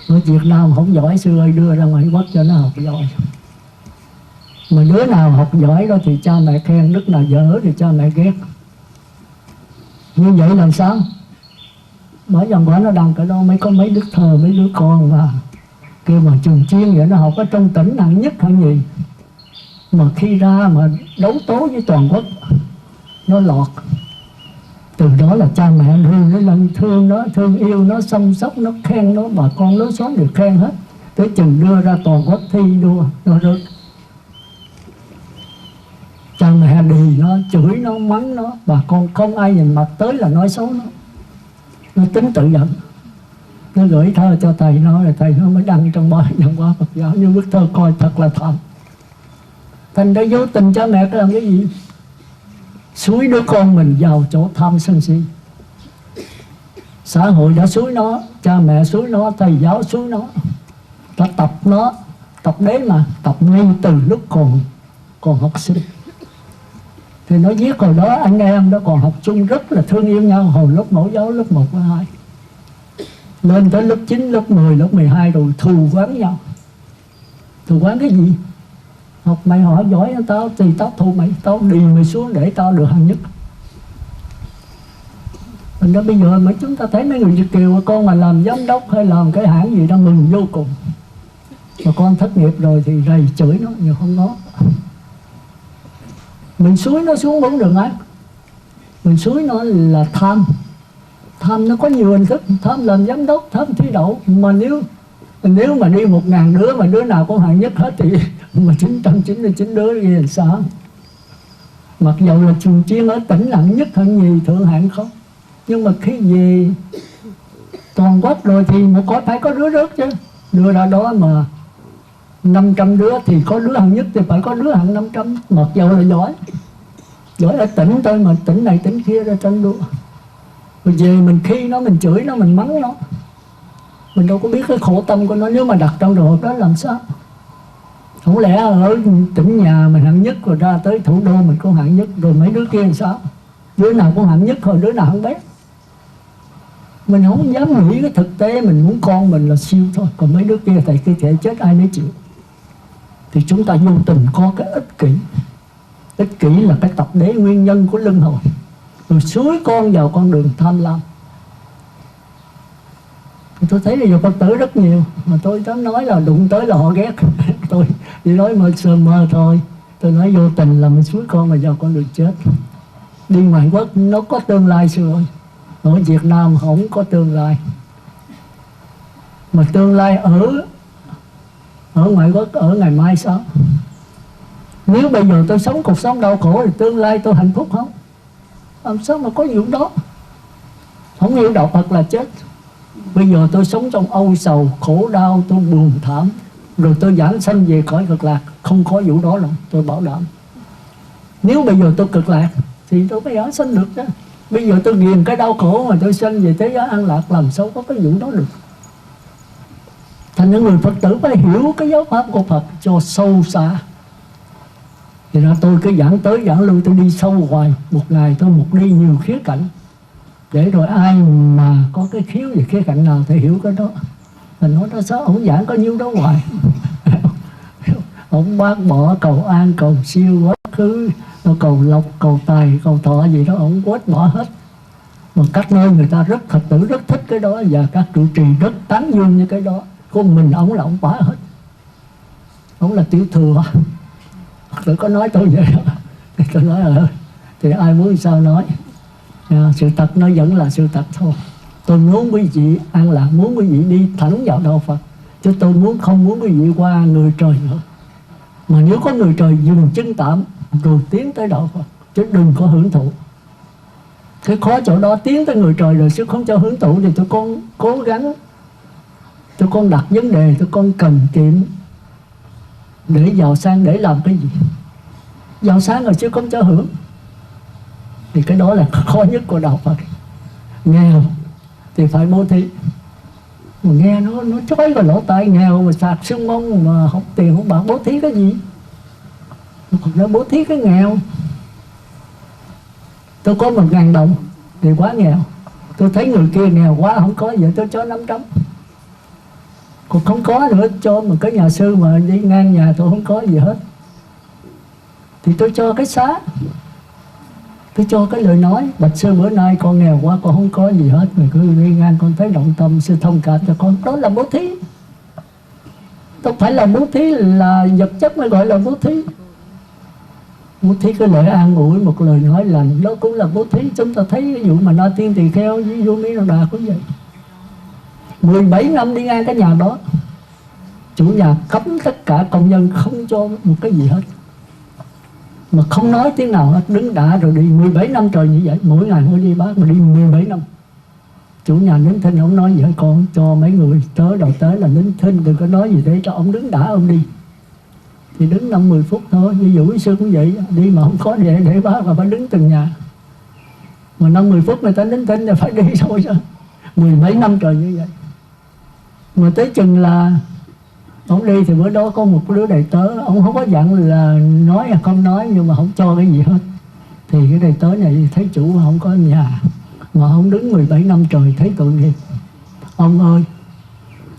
Ở Việt Nam không giỏi xưa ơi, đưa ra ngoài Quốc cho nó học giỏi. Mà đứa nào học giỏi đó thì cha mẹ khen, đức nào dở thì cha mẹ ghét. Như vậy làm sao? Bởi dòng quả nó đăng cái đó mới có mấy đức thờ, mấy đứa con mà kêu mà trường chuyên vậy, nó học ở trong tỉnh hạng nhất hạng nhì, mà khi ra mà đấu tố với toàn quốc nó lọt. Từ đó là cha mẹ thương nó, thương yêu nó, săn sóc nó, khen nó, bà con lối xóm được khen hết. Tới chừng đưa ra toàn quốc thi đua nó rớt. Cha mẹ đì nó, chửi nó, mắng nó, bà con không ai nhìn mặt tới là nói xấu nó. Nó tính tự giận. Nó gửi thơ cho thầy nó, rồi thầy nó mới đăng trong bài Nhân Hóa Phật Giáo. Nhưng bức thơ coi thật là thảm. Thành ra vô tình cha mẹ có làm cái gì? Xúi đứa con mình vào chỗ tham sân si. Xã hội đã xúi nó, cha mẹ xúi nó, thầy giáo xúi nó. Ta tập nó, tập đấy mà, tập ngay từ lúc còn học sinh. Thì nó viết hồi đó anh em đó còn học chung rất là thương yêu nhau. Hồi lớp mẫu giáo, lớp 1, lớp 2. Lên tới lớp 9, lớp 10, lớp 12 rồi thù quán nhau. Thù quán cái gì? Học mày hỏi giỏi hơn tao thì tao thù mày, tao đì mày xuống để tao được hạng nhất. Thành ra bây giờ mà chúng ta thấy mấy người Việt kiều con mà làm giám đốc hay làm cái hãng gì đó mừng vô cùng. mà con thất nghiệp rồi thì rầy chửi nó nhưng không có. Mình xúi nó xuống bốn đường ác, mình xúi nó là tham. Tham nó có nhiều hình thức, tham làm giám đốc, tham thi đậu. Mà nếu mà đi 1000 đứa mà đứa nào cũng hạng nhất hết thì mà 999 đứa thì làm sao? Mặc dù là trường chuyên ở tỉnh hạng nhất, hạng nhì, thượng hạng không, nhưng mà khi về toàn quốc rồi thì một có phải có đứa rớt chứ. Đưa ra đó mà 500 đứa thì có đứa hạng nhất thì phải có đứa hạng 500. Mặc dù là giỏi ở tỉnh thôi mà tỉnh này tỉnh kia ra tranh đua. Rồi về mình khi nó, mình chửi nó, mình mắng nó, mình đâu có biết cái khổ tâm của nó. Nếu mà đặt trong trường hợp đó làm sao? Không lẽ ở tỉnh nhà mình hạng nhất rồi ra tới thủ đô mình cũng hạng nhất, rồi mấy đứa kia làm sao? Đứa nào cũng hạng nhất rồi đứa nào hạng bét. Mình không dám nghĩ cái thực tế, mình muốn con mình là siêu thôi, còn mấy đứa kia thầy kia thể chết ai nấy chịu. Thì chúng ta vô tình có cái ích kỷ. Ích kỷ là cái tập đế nguyên nhân của luân hồi, rồi xúi con vào con đường tham lam. Tôi thấy là Phật tử rất nhiều, mà tôi dám nói là đụng tới là họ ghét. Tôi chỉ nói mơ sơ mơ thôi. Tôi nói vô tình là mình xúi con mà vào con đường chết. Đi ngoại quốc nó có tương lai rồi, ở Việt Nam không có tương lai. Mà tương lai ở ngoại quốc ở ngày mai sao? Nếu bây giờ tôi sống cuộc sống đau khổ thì tương lai tôi hạnh phúc không? Làm sao mà có vụ đó? Không hiểu đạo Phật là chết. Bây giờ tôi sống trong âu sầu, khổ đau, tôi buồn thảm, rồi tôi giảng sanh về cõi cực lạc, không có vụ đó đâu, tôi bảo đảm. Nếu bây giờ tôi cực lạc thì tôi phải giảng sanh được đó. Bây giờ tôi ghiền cái đau khổ mà tôi sanh về thế giới an lạc, làm sao có cái vụ đó được? Thành những người Phật tử phải hiểu cái giáo pháp của Phật cho sâu xa. Thì ra tôi cứ giảng tới giảng lui, tôi đi sâu hoài. Một ngày tôi một đi nhiều khía cạnh, để rồi ai mà có cái khiếu về khía cạnh nào thì hiểu cái đó. Mình nói đó sao ông giảng có nhiêu đó hoài. Ông bác bỏ cầu an, cầu siêu, quá khứ, cầu lộc, cầu tài, cầu thọ gì đó ông quét bỏ hết. Mà các nơi người ta rất, Phật tử rất thích cái đó, và các trụ trì rất tán dương như cái đó. Còn mình ông là ông bỏ hết. Ông là tiểu thừa. Tôi có nói tôi vậy đó. Tôi nói thì ai muốn sao nói. Sự thật nó vẫn là sự thật thôi. Tôi muốn quý vị an lạc, muốn quý vị đi thẳng vào đạo Phật, chứ tôi không muốn quý vị qua người trời nữa. Mà nếu có người trời dừng chân tạm rồi tiến tới đạo Phật, chứ đừng có hưởng thụ. Cái khó chỗ đó, tiến tới người trời rồi chứ không cho hưởng thụ thì tụi con cố gắng, tụi con đặt vấn đề, tụi con cần kiệm để giàu sang để làm cái gì? Giàu sang rồi chứ không cho hưởng. Thì cái đó là khó nhất của đạo Phật. Nghèo thì phải bố thí. Mà nghe nó chói vào lỗ tai, nghèo mà sạc xương mông mà học tiền không bạc, bố thí cái gì? Nó bố thí cái nghèo. Tôi có 1000 đồng thì quá nghèo. Tôi thấy người kia nghèo quá không có, vậy tôi cho 500. Còn không có nữa, cho một cái nhà sư mà đi ngang nhà tôi không có gì hết thì tôi cho cái xá, tôi cho cái lời nói: bạch sư bữa nay con nghèo quá, con không có gì hết, mình cứ đi ngang con thấy động tâm, sư thông cảm cho con. Đó là bố thí. Không phải là bố thí là vật chất mới gọi là bố thí. Bố thí cái lời an ủi, một lời nói lành, đó cũng là bố thí. Chúng ta thấy ví dụ mà Na Tiên Tỳ Kheo với Vô Mỹ Đà Đà cũng vậy. 17 năm đi ngang cái nhà đó, chủ nhà cấm tất cả công nhân không cho một cái gì hết, mà không nói tiếng nào hết, đứng đã rồi đi 17 năm trời như vậy. Mỗi ngày mỗi đi bác mà đi 17 năm. Chủ nhà nín thinh, ông nói vậy: con cho mấy người tớ đầu tới là nín thinh, đừng có nói gì để cho ông đứng đã ông đi. Thì đứng 5-10 phút thôi. Ví dụ quý sư cũng vậy, đi mà không có để bác mà phải đứng từng nhà. Mà 5-10 phút người ta nín thinh thì phải đi thôi chứ. 10 mấy năm trời như vậy. Mà tới chừng là ông đi thì bữa đó có một đứa đầy tớ, ông không có dặn là nói hay không nói, nhưng mà không cho cái gì hết. Thì cái đầy tớ này thấy chủ không có nhà, mà ông đứng 17 năm trời thấy tội nghiệp. Ông ơi,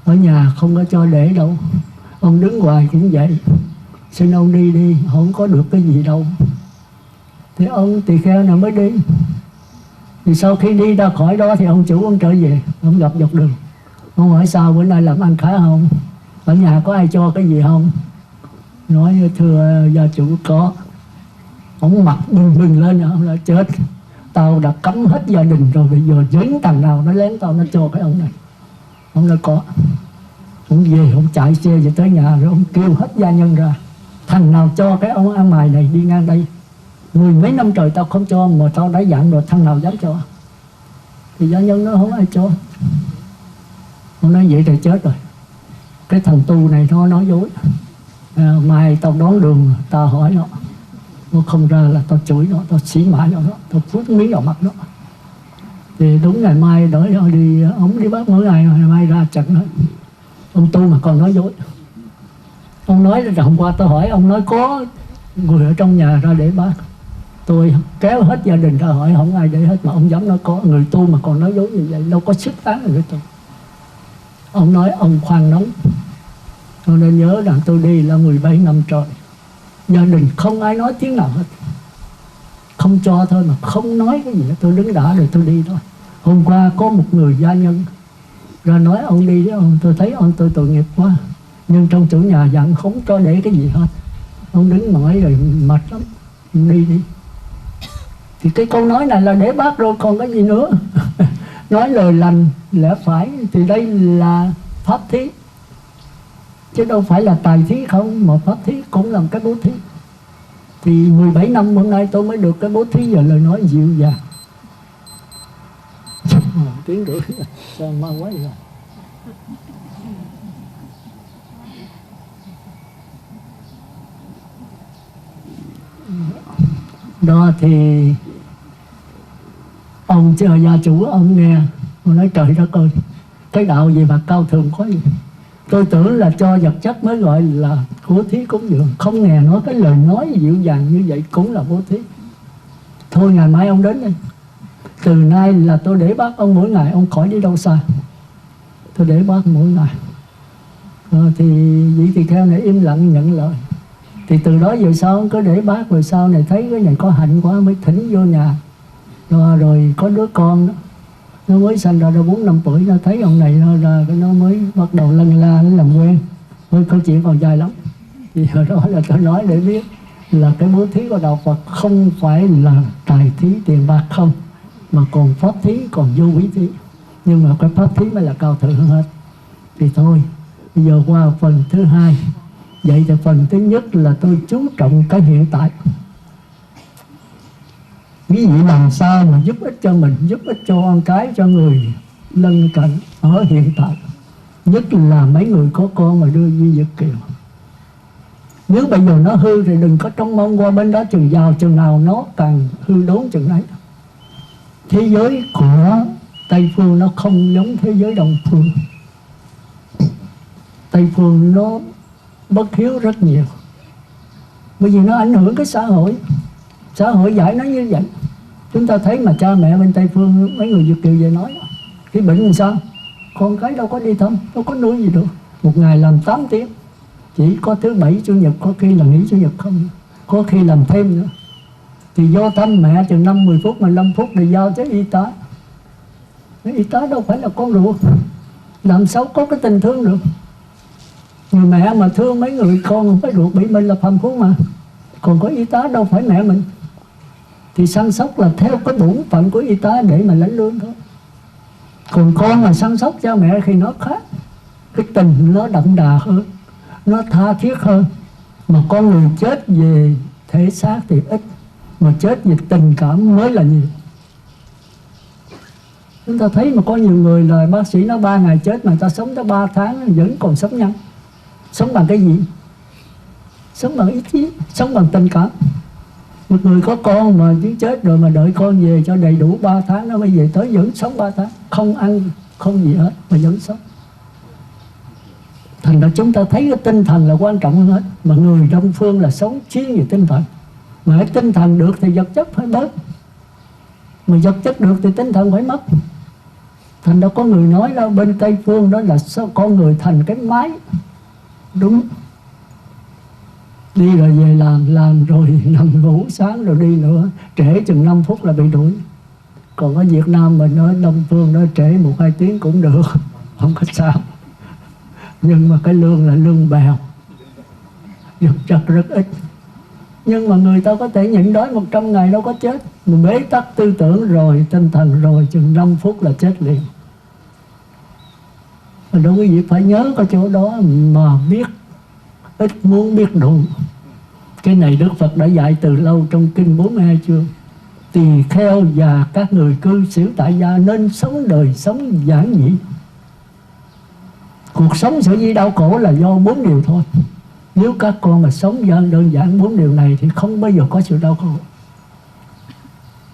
ở nhà không có cho để đâu, ông đứng hoài cũng vậy, xin ông đi đi, không có được cái gì đâu. Thì ông tỳ kheo nào mới đi. Thì sau khi đi ra khỏi đó thì ông chủ ông trở về, ông gặp dọc đường. Ông hỏi: sao bữa nay làm ăn khá không? ở nhà có ai cho cái gì không? Nói thưa gia chủ có. Ông mặt bừng bừng lên, ông nói chết, tao đã cấm hết gia đình rồi, bây giờ dính thằng nào nó lén tao nó cho cái ông này. Ông nói có. Ông về, ông chạy xe về tới nhà rồi ông kêu hết gia nhân ra, thằng nào cho cái ông ăn mày này đi ngang đây, 10 mấy năm trời tao không cho, mà tao đã dặn rồi, thằng nào dám cho. Thì gia nhân nó không ai cho. Ông nói vậy thì chết rồi, cái thằng tu này nó nói dối. Mai tao đón đường tao hỏi nó không ra là tao chửi nó, tao xỉ mãi nó, tao phút miếng vào mặt nó. Thì đúng ngày mai đợi nó đi, ông đi bắt mỗi ngày, ngày mai ra chặt nó. Ông tu mà còn nói dối. Ông nói là hôm qua tao hỏi, ông nói có người ở trong nhà ra để bác. Tôi kéo hết gia đình ra hỏi, không ai để hết, mà ông dám nói có. Người tu mà còn nói dối như vậy, đâu có sức tán người tu. Ông nói ông khoan nóng. Tôi nên nhớ rằng tôi đi là 17 năm trời, gia đình không ai nói tiếng nào hết, không cho thôi mà không nói cái gì nữa. Tôi đứng đã rồi tôi đi thôi. Hôm qua có một người gia nhân ra nói ông đi đó, ông, tôi thấy ông tôi tội nghiệp quá, nhưng trong chủ nhà dặn không cho để cái gì hết. Ông đứng mỏi rồi mệt lắm, ông đi đi. Thì cái câu nói này là để bác rồi còn cái gì nữa. Nói lời lành lẽ phải thì đây là pháp thí, chứ đâu phải là tài thí không, mà pháp thí cũng là một cái bố thí. Thì 17 năm hôm nay tôi mới được cái bố thí và lời nói dịu dàng. Tiếng rưỡi sao mau quá vậy? Đó thì ông chờ gia chủ ông nghe, ông nói trời đất ơi, cái đạo gì mà cao thượng quá vậy. Tôi tưởng là cho vật chất mới gọi là bố thí cúng dường, không nghe nói cái lời nói dịu dàng như vậy cũng là bố thí. Thôi ngày mai ông đến đây, từ nay là tôi để bác ông mỗi ngày, ông khỏi đi đâu xa, tôi để bác mỗi ngày. Thì vị tỳ kheo này im lặng nhận lời. Thì từ đó về sau ông cứ để bác, rồi sau này thấy cái này có hạnh quá mới thỉnh vô nhà. Rồi có đứa con đó, nó mới sanh ra 4-5 tuổi, nó thấy ông này nó mới bắt đầu lân la, nó làm quen. Thôi câu chuyện còn dài lắm. Thì hồi đó là tôi nói để biết là cái bố thí của đạo Phật không phải là tài thí tiền bạc không, mà còn pháp thí, còn vô quý thí. Nhưng mà cái pháp thí mới là cao thượng hơn hết. Thì thôi, bây giờ qua phần thứ hai. Vậy thì phần thứ nhất là tôi chú trọng cái hiện tại. Quý vị làm sao mà giúp ích cho mình, giúp ích cho con cái, cho người lân cận ở hiện tại. Nhất là mấy người có con mà đưa Di Vật Kiều. Nếu bây giờ nó hư thì đừng có trông mong qua bên đó, chừng giàu chừng nào nó càng hư đốn chừng ấy. Thế giới của Tây Phương nó không giống thế giới Đông Phương. Tây Phương nó bất hiếu rất nhiều, bởi vì nó ảnh hưởng cái xã hội. Xã hội giải nó như vậy. Chúng ta thấy mà cha mẹ bên Tây Phương, mấy người Việt Kiều về nói cái bệnh làm sao, con cái đâu có đi thăm, đâu có nuôi gì được. Một ngày làm 8 tiếng, chỉ có thứ Bảy Chủ nhật, có khi là nghỉ Chủ nhật không, có khi làm thêm nữa. Thì do thăm mẹ chừng 5-10 phút, 15 phút thì giao cho y tá. Cái y tá đâu phải là con ruột, làm sao có cái tình thương được. Người mẹ mà thương mấy người con không phải ruột bị mình là phàm phu mà. Còn có y tá đâu phải mẹ mình. Thì săn sóc là theo cái bổn phận của y tá để mà lãnh lương thôi. Còn con mà săn sóc cha mẹ thì nó khác. Cái tình nó đậm đà hơn, nó tha thiết hơn. Mà con người chết về thể xác thì ít, mà chết về tình cảm mới là nhiều. Chúng ta thấy mà có nhiều người là bác sĩ nói 3 ngày chết, mà người ta sống tới 3 tháng vẫn còn sống nhân. Sống bằng cái gì? Sống bằng ý chí, sống bằng tình cảm. Một người có con mà chứ chết rồi mà đợi con về cho đầy đủ 3 tháng nó mới về tới, vẫn sống 3 tháng, không ăn, không gì hết mà vẫn sống. Thành ra chúng ta thấy cái tinh thần là quan trọng hơn hết. Mà người Đông Phương là sống chuyên về tinh thần. Mà cái tinh thần được thì vật chất phải bớt, mà vật chất được thì tinh thần phải mất. Thành ra có người nói là bên Tây Phương đó là sao con người thành cái máy. Đúng. Đi rồi về làm rồi nằm ngủ, sáng rồi đi nữa, trễ chừng 5 phút là bị đuổi. Còn ở Việt Nam mình ở Đông Phương nó trễ 1-2 tiếng cũng được, không có sao. Nhưng mà cái lương là lương bèo, vật chất rất ít. Nhưng mà người ta có thể nhịn đói 100 ngày đâu có chết. Mình bế tắc tư tưởng rồi, tinh thần rồi, chừng 5 phút là chết liền. Và đâu quý vị phải nhớ cái chỗ đó mà biết ít muốn biết đủ. Cái này Đức Phật đã dạy từ lâu trong Kinh 42 chương. Tỳ kheo và các người cư xử tại gia nên sống đời sống giản dị. Cuộc sống sở dĩ đau khổ là do 4 điều thôi. Nếu các con mà sống đơn giản 4 điều này thì không bao giờ có sự đau khổ.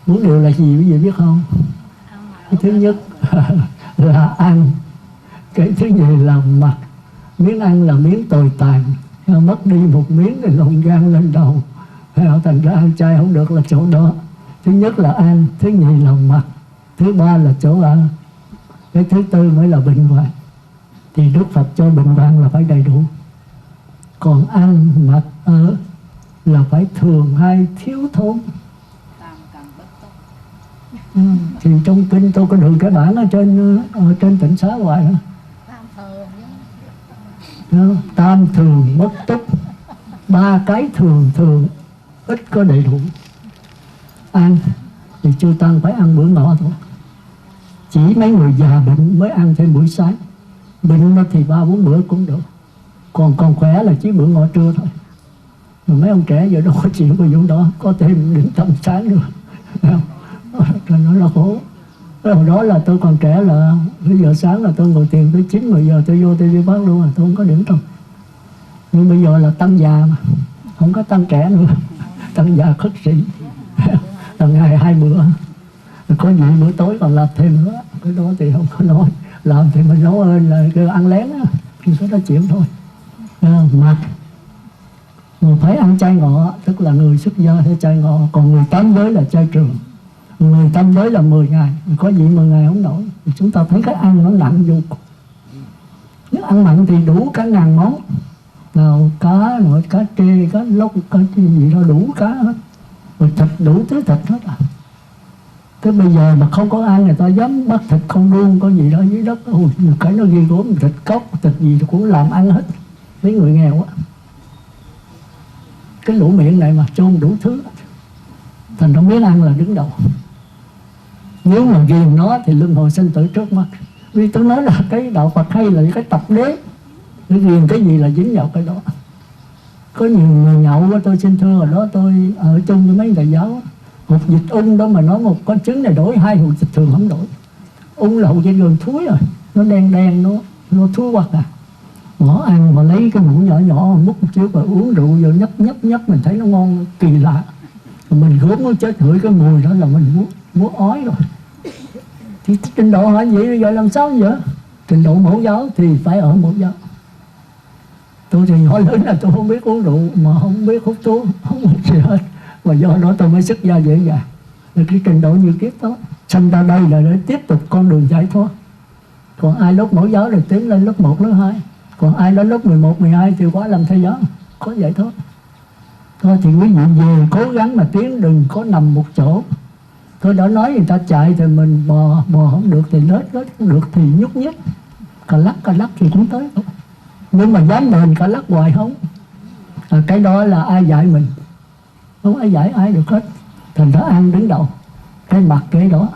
4 điều là gì quý vị biết không? Cái thứ nhất là ăn. Cái thứ nhì là mặc. Miếng ăn là miếng tồi tàn, mất đi một miếng thì lộn gan lên đầu, thành ra ăn chay không được là chỗ đó. Thứ nhất là ăn, thứ nhì là mặc, thứ ba là chỗ ăn, cái thứ tư mới là bệnh hoạn. Thì Đức Phật cho bệnh hoạn là phải đầy đủ. Còn ăn, mặc, ở là phải thường hay thiếu thốn. Thì trong kinh tôi có đường cái bản ở trên Tịnh Xá hoài đó. Tam thường bất túc. 3 cái thường ít có đầy đủ. Ăn thì chư tăng phải ăn bữa ngọ thôi. Chỉ mấy người già bệnh mới ăn thêm buổi sáng. Bệnh nó thì 3-4 bữa cũng được. Còn khỏe là chỉ bữa ngọ trưa thôi. Mà mấy ông trẻ giờ đâu có chịu cái vụ đó. Có thêm đến tầm sáng nữa. Rồi nó là khổ. Hồi đó là tôi còn trẻ là bây giờ sáng là tôi ngồi thiền tới 9-10 giờ tôi vô tôi đi phát luôn, tôi không có điểm trong. Nhưng bây giờ là tăng già mà, không có tăng trẻ nữa. Tăng già khất sĩ. Tầm ngày 2 bữa. Có gì bữa tối còn làm thêm nữa. Cái đó thì không có nói. Làm thì mình nấu ơn là ăn lén á, thì cái đó chịu thôi. Mặc người phải ăn chay ngọ, tức là người xuất gia phải chay ngọ. Còn người tám giới là chay trường. Người tam giới là 10 ngày, có gì 10 ngày không nổi. Chúng ta thấy cái ăn nó nặng vô cùng. Nếu ăn mặn thì đủ cả ngàn món. Nào cá, rồi cá trê, cá lóc, cá gì đó đủ cá hết. Rồi thịt đủ thứ thịt hết à. Thế bây giờ mà không có ăn người ta dám bắt thịt không đuông có gì đó dưới đất. Ôi, cái nó ghi gốm, thịt cóc, thịt gì cũng làm ăn hết. Mấy người nghèo á. Cái lỗ miệng này mà chôn đủ thứ. Thành ra miếng ăn là đứng đầu. Nếu mà ghiền nó thì luân hồi sinh tử trước mắt. Vì tôi nói là cái đạo Phật hay là cái tập đế. Để ghiền cái gì là dính vào cái đó. Có nhiều người nhậu của tôi xin thưa, rồi đó tôi ở chung với mấy thầy giáo. Hột vịt ung đó mà nói một con trứng này đổi 2 hột vịt thường không đổi. Ung là hột vịt gần thúi rồi. Nó đen đen, nó thúi hoặc à. Bỏ ăn mà lấy cái muỗng nhỏ nhỏ múc một chiếc và uống rượu vô nhấp mình thấy nó ngon kỳ lạ. Mình gốm nó chết hửi cái mùi đó là mình muốn ói rồi. Thì trình độ hỏi vậy bây giờ làm sao vậy? Trình độ mẫu giáo thì phải ở mẫu giáo. Tôi thì nhỏ lớn là tôi không biết uống rượu, mà không biết hút thuốc, không biết gì hết. Và do đó tôi mới xuất gia dễ dàng. Là cái trình độ như kiếp đó. Sinh ra đây là để tiếp tục con đường giải thoát. Còn ai lớp mẫu giáo thì tiến lên lớp 1, lớp 2. Còn ai đó lớp 11, 12 thì quá làm thầy giáo, có giải thoát. Thôi thì quý vị về cố gắng mà tiến, đừng có nằm một chỗ. Tôi đã nói người ta chạy thì mình bò không được thì lết không được thì nhúc nhích. Cà lắc thì cũng tới thôi. Nhưng mà dám bền cà lắc hoài không. Cái đó là ai dạy mình. Không ai dạy ai được hết. Thành ra ăn đứng đầu. Cái mặt cái đó.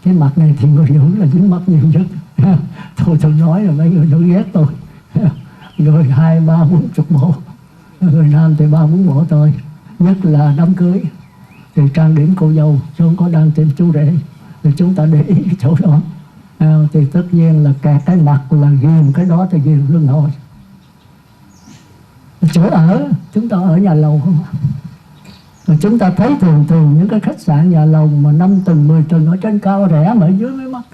Cái mặt này thì người nữ là dính mắt nhiều nhất. Tôi nói là mấy người nữ ghét tôi. Rồi 2, 3, 40 bộ. Người nam thì 3, 4 bộ thôi. Nhất là đám cưới thì trang điểm cô dâu, chứ không có đang tìm chú rể. Thì chúng ta để ý cái chỗ đó. Thì tất nhiên là kẹt cái mặt là ghiền cái đó thì ghiền luân hồi. Chỗ ở, chúng ta ở nhà lầu không ạ? Rồi chúng ta thấy thường những cái khách sạn nhà lầu mà 5 tầng, 10 tầng ở trên cao rẻ mà ở dưới mới mắc.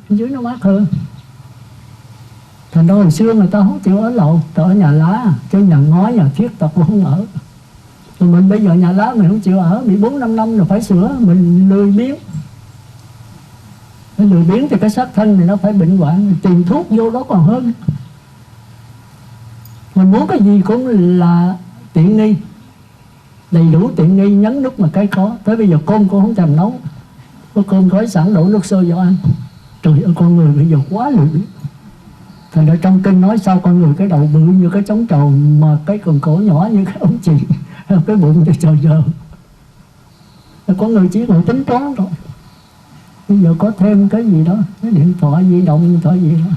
Ở dưới nó mắc hơn. Thành ra hồi xưa người ta không chịu ở lầu, ta ở nhà lá, chứ nhà ngói, nhà thiết ta cũng không ở. Rồi mình bây giờ nhà lá mình không chịu ở, bị 4-5 năm rồi phải sửa, mình lười biếng. Lười biếng thì cái xác thân này nó phải bệnh hoạn, tìm thuốc vô đó còn hơn. Mình muốn cái gì cũng là tiện nghi, đầy đủ tiện nghi, nhấn nút mà cái có. Tới bây giờ cơm cũng không thèm nấu, có cơm gói sẵn đổ nước sôi vào ăn. Trời ơi, con người bây giờ quá lười biếng. Thành ra trong kinh nói sao con người cái đầu bự như cái trống trầu, mà cái cần cổ nhỏ như cái ống chì, cái bụng thì trời giờ. Con người chỉ còn tính toán thôi. Bây giờ có thêm cái gì đó, cái điện thoại di động, điện thoại gì đó,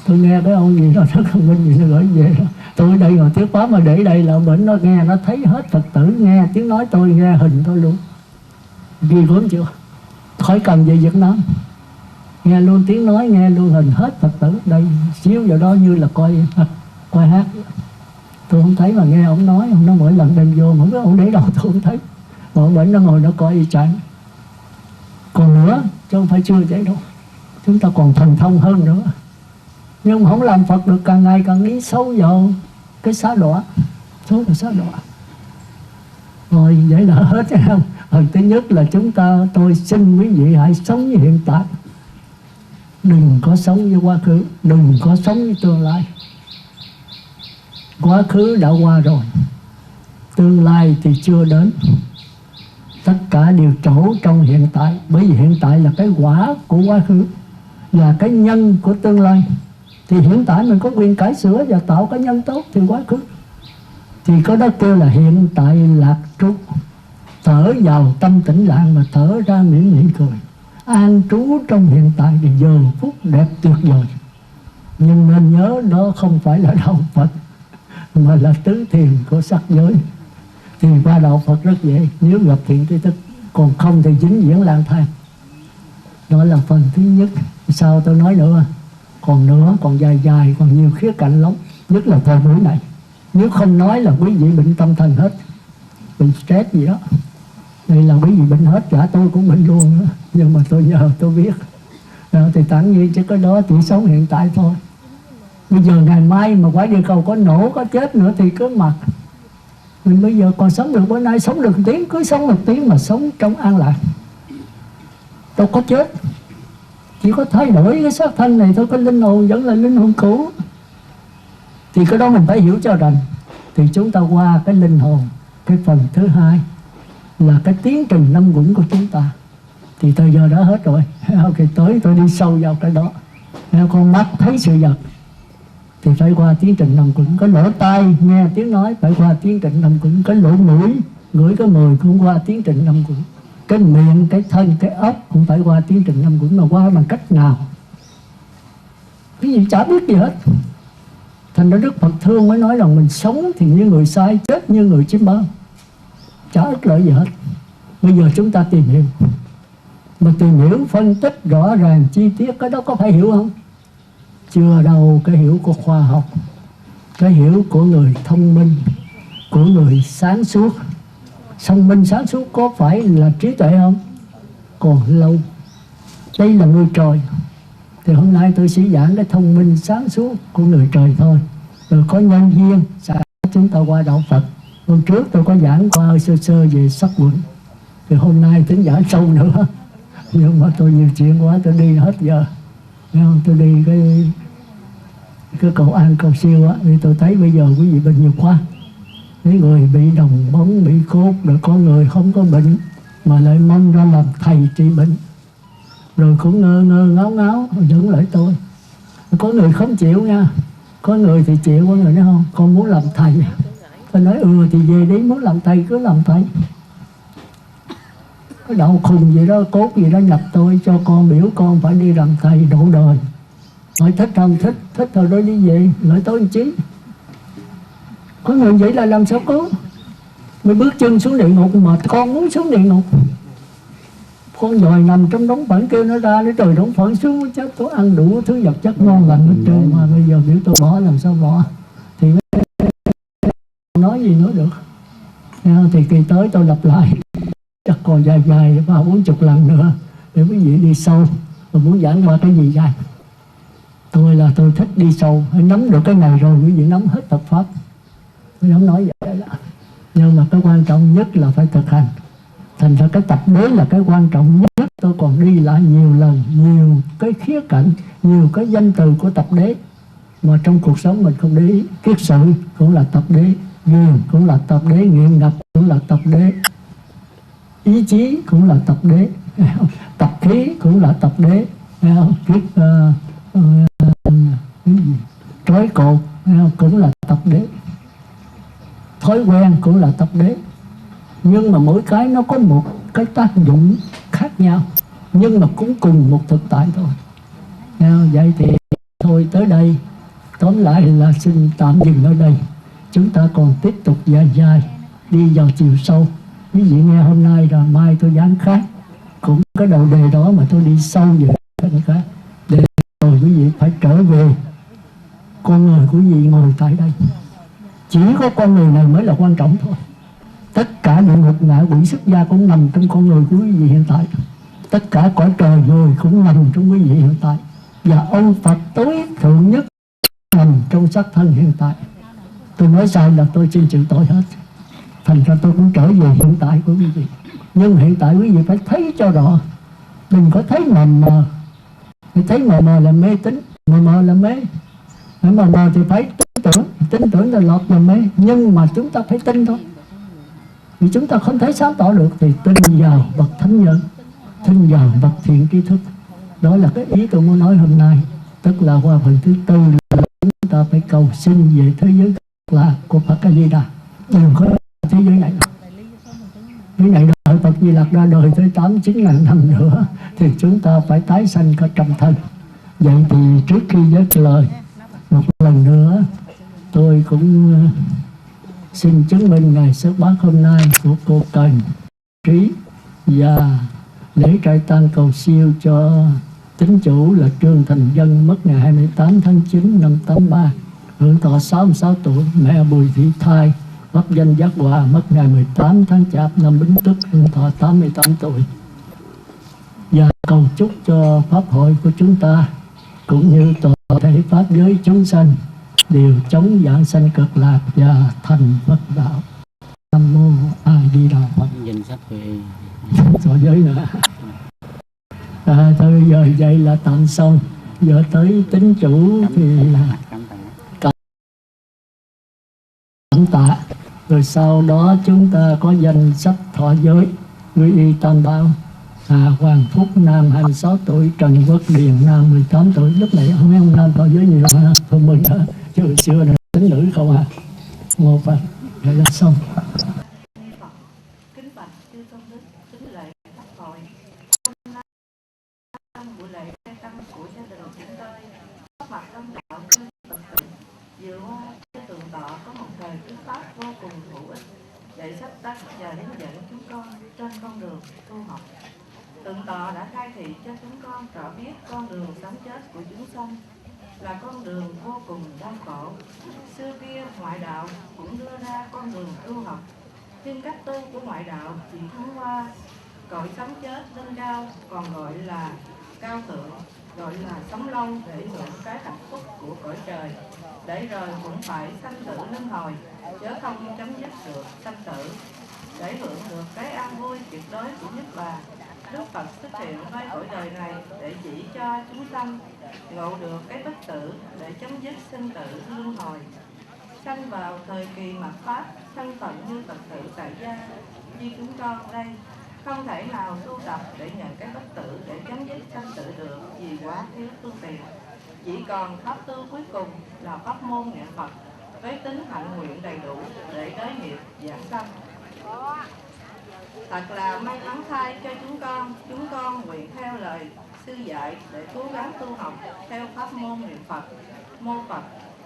tôi nghe cái ông gì đó rất thông minh gì nó gửi về đó. Tôi ở đây ngồi thuyết pháp mà để đây là bệnh nó nghe, nó thấy hết Phật tử, nghe tiếng nói tôi, nghe hình tôi luôn. Ghi gớm chưa? Khỏi cần về Việt Nam, nghe luôn tiếng nói, nghe luôn hình hết Phật tử. Đây xíu vào đó như là coi hát. Tôi không thấy mà nghe ông nói mỗi lần đem vô, không biết ông để đâu tôi không thấy. Mà ông bệnh nó ngồi nó coi y chang. Còn nữa, chứ không phải chưa vậy đâu, chúng ta còn thần thông hơn nữa. Nhưng mà không làm Phật được, càng ngày càng đi sâu vào cái xá đọa, số là xá đọa. Rồi vậy là hết hay không? Phần thứ nhất là tôi xin quý vị hãy sống với hiện tại. Đừng có sống với quá khứ, đừng có sống với tương lai. Quá khứ đã qua rồi, tương lai thì chưa đến. Tất cả đều trổ trong hiện tại. Bởi vì hiện tại là cái quả của quá khứ, là cái nhân của tương lai. Thì hiện tại mình có quyền cải sửa và tạo cái nhân tốt thì quá khứ. Thì có đó kêu là hiện tại lạc trú. Thở vào tâm tĩnh lặng mà thở ra mỉm mỉm cười. An trú trong hiện tại thì giờ phút đẹp tuyệt vời. Nhưng nên nhớ đó không phải là đạo Phật, mà là tứ thiền của sắc giới. Thì qua đạo Phật rất dễ, nếu gặp thiện tri thức. Còn không thì vĩnh viễn lang thang. Đó là phần thứ nhất. Sao tôi nói nữa? Còn dài, còn nhiều khía cạnh lắm. Nhất là thời buổi này, nếu không nói là quý vị bệnh tâm thần hết, bệnh stress gì đó. Đây là quý vị bệnh hết, cả tôi cũng bệnh luôn đó. Nhưng mà tôi nhờ tôi biết thì tản nhiên chứ có đó chỉ sống hiện tại thôi. Bây giờ ngày mai mà quả địa cầu có nổ, có chết nữa thì cứ mặc. Mình bây giờ còn sống được, bữa nay sống được 1 tiếng, cứ sống 1 tiếng mà sống trong an lạc. Đâu có chết, chỉ có thay đổi cái xác thân này thôi, cái linh hồn vẫn là linh hồn cũ. Thì cái đó mình phải hiểu cho rành. Thì chúng ta qua cái linh hồn, cái phần thứ hai là cái tiến trình 5 quẩn của chúng ta. Thì thời giờ đã hết rồi. Ok, tới tôi đi sâu vào cái đó. Con mắt thấy sự vật thì phải qua tiến trình 5 quẩn. Cái lỗ tai nghe tiếng nói phải qua tiến trình 5 quẩn. Cái lỗ mũi ngửi cái mùi cũng qua tiến trình 5 quẩn. Cái miệng, cái thân, cái óc cũng phải qua tiến trình 5 quẩn. Mà qua bằng cách nào? Cái gì chả biết gì hết. Thành ra Đức Phật thương mới nói rằng mình sống thì như người sai, chết như người chiêm bao, chả ích lợi gì hết. Bây giờ chúng ta tìm hiểu, mà tìm hiểu phân tích rõ ràng chi tiết, cái đó có phải hiểu không? Chưa đâu. Cái hiểu của khoa học, cái hiểu của người thông minh, của người sáng suốt. Thông minh sáng suốt có phải là trí tuệ không? Còn lâu. Đây là người trời. Thì hôm nay tôi sẽ giảng cái thông minh sáng suốt của người trời thôi. Rồi có nhân duyên sẽ chúng ta qua đạo Phật. Hôm trước tôi có giảng qua sơ sơ về sắc quẩn. Thì hôm nay tính giảng sâu nữa. Nhưng mà tôi nhiều chuyện quá, tôi đi hết giờ. Tôi đi cái cầu An cầu siêu á, thì tôi thấy bây giờ quý vị bệnh nhiều quá. Mấy người bị đồng bóng, bị cốt, rồi có người không có bệnh mà lại mong ra làm thầy trị bệnh. Rồi cũng ngơ ngáo dẫn lại tôi. Có người không chịu nha, có người thì chịu, có người nói không, con muốn làm thầy. Tôi nói thì về đấy muốn làm thầy cứ làm thầy. Cái đậu khùng gì đó, cốt gì đó nhập tôi, cho con biểu con phải đi làm thầy độ đời. Hỏi thích không? Thích thôi đó đi về, lại tối 9. Có người vậy là làm sao có? Mới bước chân xuống địa ngục mà con muốn xuống địa ngục. Con dòi nằm trong đống phận kêu nó ra, nó trời đống phận xuống chết. Tôi ăn đủ thứ vật chất ngon lành hết trơn mà bây giờ biểu tôi bỏ, làm sao bỏ? Thì nói gì nữa được. Thì kỳ tới tôi lặp lại, chắc còn dài 30-40 lần nữa để quý vị đi sâu. Và muốn giảng qua cái gì dài, tôi thích đi sâu. Hãy nắm được cái này rồi quý vị nắm hết Phật pháp. Tôi không nói vậy đó. Nhưng mà cái quan trọng nhất là phải thực hành. Thành ra cái tập đế là cái quan trọng nhất. Tôi còn đi lại nhiều lần, nhiều cái khía cạnh, nhiều cái danh từ của tập đế mà trong cuộc sống mình không để ý. Kiết sự cũng là tập đế, duyên cũng là tập đế, nghiện ngập cũng là tập đế, ý chí cũng là tập đế, tập khí cũng là tập đế. trói cột cũng là tập đế, thói quen cũng là tập đế. Nhưng mà mỗi cái nó có một cái tác dụng khác nhau, nhưng mà cũng cùng một thực tại thôi. Vậy thì thôi tới đây, tóm lại là xin tạm dừng ở đây. Chúng ta còn tiếp tục dài dài đi vào chiều sâu. Quý vị nghe hôm nay rồi mai tôi giảng khác, cũng cái đầu đề đó mà tôi đi sâu về cái khác, để rồi quý vị phải trở về con người của quý vị ngồi tại đây. Chỉ có con người này mới là quan trọng thôi. Tất cả địa ngục ngạ quỷ xuất gia cũng nằm trong con người của quý vị hiện tại. Tất cả cõi trời người cũng nằm trong quý vị hiện tại. Và ông Phật tối thượng nhất nằm trong xác thân hiện tại. Tôi nói sai là tôi xin chịu tội hết. Thành ra tôi cũng trở về hiện tại của quý vị. Nhưng hiện tại quý vị phải thấy cho rõ, đừng có thấy mờ mờ. Thấy mờ mờ là mê tín, mờ mờ là mê. Mờ mờ thì phải tin tưởng là lọt vào mê. Nhưng mà chúng ta phải tin thôi. Vì chúng ta không thể sáng tỏ được thì tin vào bậc thánh nhân, tin vào bậc thiện tri thức. Đó là cái ý tôi muốn nói hôm nay. Tức là qua phần thứ tư là chúng ta phải cầu xin về thế giới là của Phật A Di Đà. Đừng có thế giới này. Thế này đợi Phật Di Lặc ra đời tới 8-9 ngàn năm nữa thì chúng ta phải tái sanh cả trăm thân. Vậy thì trước khi dứt lời, một lần nữa tôi cũng xin chứng minh ngày xuất bát hôm nay của cô Cần Trí và lễ trai tang cầu siêu cho tín chủ là Trương Thành Dân mất ngày 28 tháng 9 năm 83, hưởng thọ 66 tuổi. Mẹ Bùi Thị Thai pháp danh Giác Hòa mất ngày 18 tháng Chạp năm Bính Tuất, hưởng thọ 88 tuổi. Và cầu chúc cho pháp hội của chúng ta cũng như toàn thể pháp giới chúng sanh đều chống vãng sanh cực lạc và thành Phật đạo. Nam mô A Di Đà Phật. Danh sách về so giới nữa. Thôi giờ vậy là tạm xong. Giờ tới tín chủ thì cảm tạ. Rồi sau đó chúng ta có danh sách thọ giới. Người Y Tam Bảo, Hoàng Phúc Nam 26 tuổi, Trần Quốc Điền Nam 18 tuổi. Lúc này mấy ông Nam thọ giới nhiều ha, tôi mừng hả? Chứ hồi xưa là tính nữ không à. Một Phật, vậy là xong. Kính bạch chư tôn đức, kính lễ pháp hội. Hôm nay buổi lễ trai tăng của gia đình chúng tôi có mặt đông đảo chư Phật tử. Vừa qua trên tượng tọa có một lời thuyết pháp vô cùng hữu ích để sắp tắt và hướng dẫn chúng con trên con đường tu học. Tượng tọa đã khai thị cho chúng con rõ biết con đường sống chết của chúng sanh là con đường vô cùng đau khổ. Xưa kia ngoại đạo cũng đưa ra con đường tu học, nhưng cách tu của ngoại đạo chỉ thắng qua cõi sống chết lên cao, còn gọi là cao thượng, gọi là sống lâu để hưởng cái hạnh phúc của cõi trời, để rồi cũng phải sanh tử luân hồi, chứ không chấm dứt được sanh tử. Để hưởng được cái an vui tuyệt đối của Niết Bàn, Đức Phật xuất hiện với cõi đời này để chỉ cho chúng sanh ngộ được cái bất tử, để chấm dứt sinh tử luân hồi. Sanh vào thời kỳ mạt Pháp, sanh phận như Phật tử tại gia như chúng con đây, không thể nào tu tập để nhận cái bất tử, để chấm dứt sanh tử được vì quá thiếu tu tiền. Chỉ còn pháp tu cuối cùng là pháp môn niệm Phật với tính hạnh nguyện đầy đủ để đới nghiệp giảng sanh. Thật là may mắn thay cho chúng con nguyện theo lời sư dạy để cố gắng tu học theo pháp môn niệm Phật, mô Phật.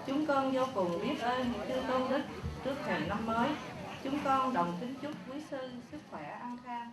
Chúng con vô cùng biết ơn chư tôn đức. Trước thềm năm mới, chúng con đồng kính chúc quý sư sức khỏe an khang.